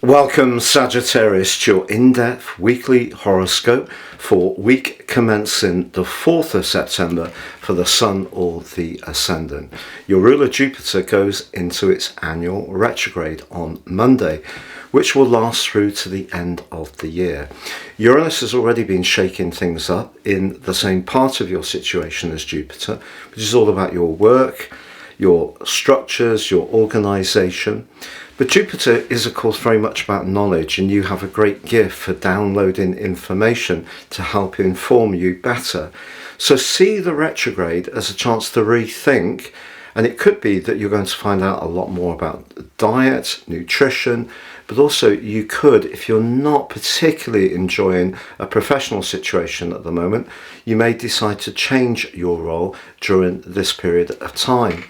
Welcome Sagittarius to your in-depth weekly horoscope for week commencing the 4th of September for the Sun or the Ascendant. Your ruler Jupiter goes into its annual retrograde on Monday, which will last through to the end of the year. Uranus has already been shaking things up in the same part of your situation as Jupiter, which is all about your work, your structures, your organization. But Jupiter is of course very much about knowledge, and you have a great gift for downloading information to help inform you better. So see the retrograde as a chance to rethink, and it could be that you're going to find out a lot more about diet, nutrition, but also you could, if you're not particularly enjoying a professional situation at the moment, you may decide to change your role during this period of time.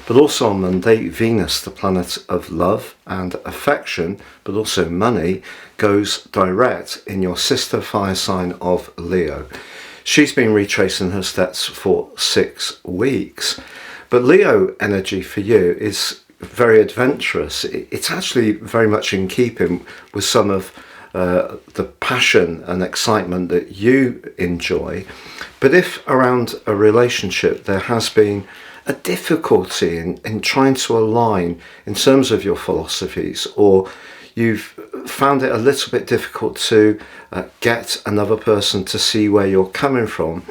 But also on Monday, Venus, the planet of love and affection, but also money, goes direct in your sister fire sign of Leo. She's been retracing her steps for 6 weeks. But Leo energy for you is very adventurous. It's actually very much in keeping with some of the passion and excitement that you enjoy. But if around a relationship there has been a difficulty in trying to align in terms of your philosophies, or you've found it a little bit difficult to get another person to see where you're coming from,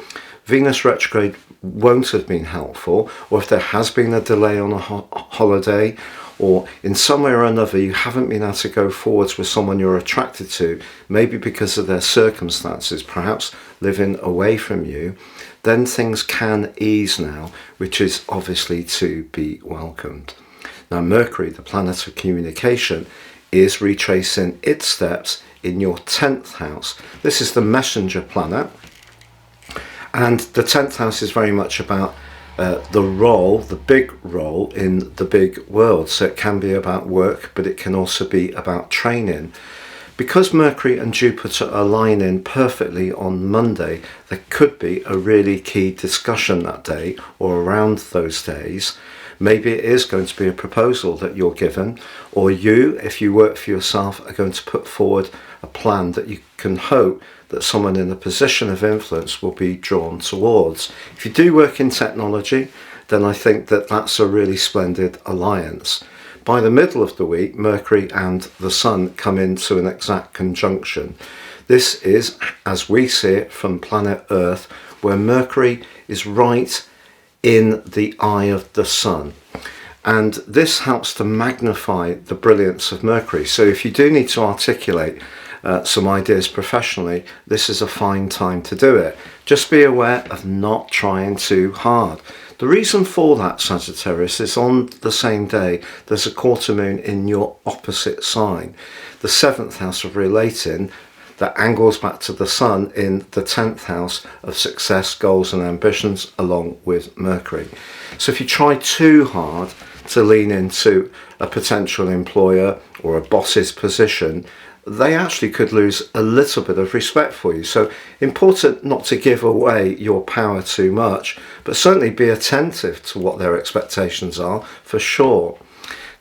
Venus retrograde won't have been helpful. Or if there has been a delay on a holiday, or in some way or another you haven't been able to go forwards with someone you're attracted to, maybe because of their circumstances, perhaps living away from you, then things can ease now, which is obviously to be welcomed. Now Mercury, the planet of communication, is retracing its steps in your 10th house. This is the messenger planet, and the 10th house is very much about the role, the big role in the big world. So it can be about work, but it can also be about training. Because Mercury and Jupiter align in perfectly on Monday, there could be a really key discussion that day or around those days. Maybe it is going to be a proposal that you're given, or you, if you work for yourself, are going to put forward a plan that you can hope that someone in a position of influence will be drawn towards. If you do work in technology, then I think that that's a really splendid alliance. By the middle of the week, Mercury and the Sun come into an exact conjunction. This is, as we see it from planet Earth, where Mercury is right in the eye of the Sun. And this helps to magnify the brilliance of Mercury. So if you do need to articulate some ideas professionally, this is a fine time to do it. Just be aware of not trying too hard. The reason for that, Sagittarius, is on the same day there's a quarter moon in your opposite sign, the 7th house of relating, that angles back to the Sun in the 10th house of success, goals and ambitions, along with Mercury. So if you try too hard to lean into a potential employer or a boss's position, they actually could lose a little bit of respect for you. So important not to give away your power too much, but certainly be attentive to what their expectations are, for sure.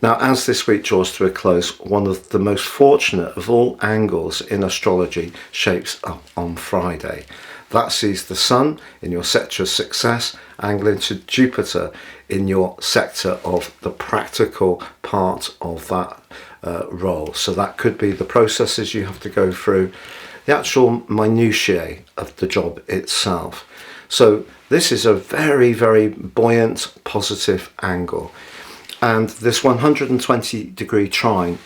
Now, as this week draws to a close, one of the most fortunate of all angles in astrology shapes up on Friday. That sees the Sun in your sector of success angling to Jupiter in your sector of the practical part of that role. So that could be the processes you have to go through, the actual minutiae of the job itself. So this is a very, very buoyant, positive angle. And this 120-degree trine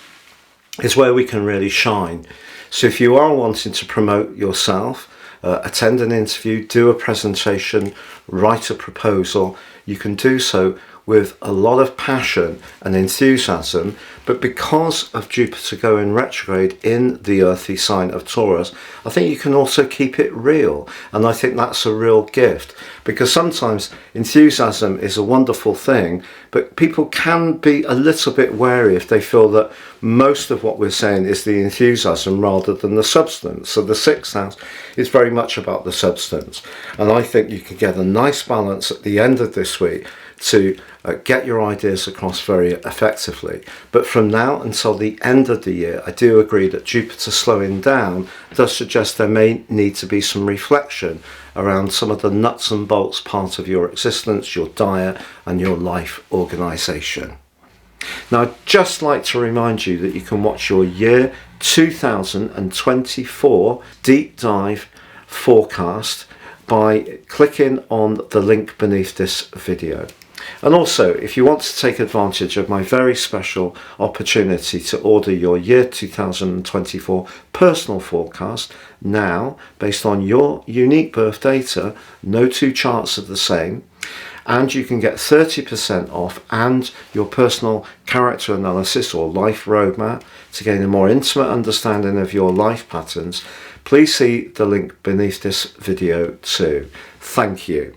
is where we can really shine. So if you are wanting to promote yourself, attend an interview, do a presentation, write a proposal, you can do so with a lot of passion and enthusiasm. But because of Jupiter going retrograde in the earthy sign of Taurus, I think you can also keep it real. And I think that's a real gift, because sometimes enthusiasm is a wonderful thing, but people can be a little bit wary if they feel that most of what we're saying is the enthusiasm rather than the substance. So the 6th house is very much about the substance. And I think you can get a nice balance at the end of this week to get your ideas across very effectively. But from now until the end of the year, I do agree that Jupiter slowing down does suggest there may need to be some reflection around some of the nuts and bolts part of your existence, your diet and your life organisation. Now, I'd just like to remind you that you can watch your year 2024 deep dive forecast by clicking on the link beneath this video. And also, if you want to take advantage of my very special opportunity to order your year 2024 personal forecast now, based on your unique birth data, no two charts are the same, and you can get 30% off and your personal character analysis or life roadmap to gain a more intimate understanding of your life patterns, please see the link beneath this video too. Thank you.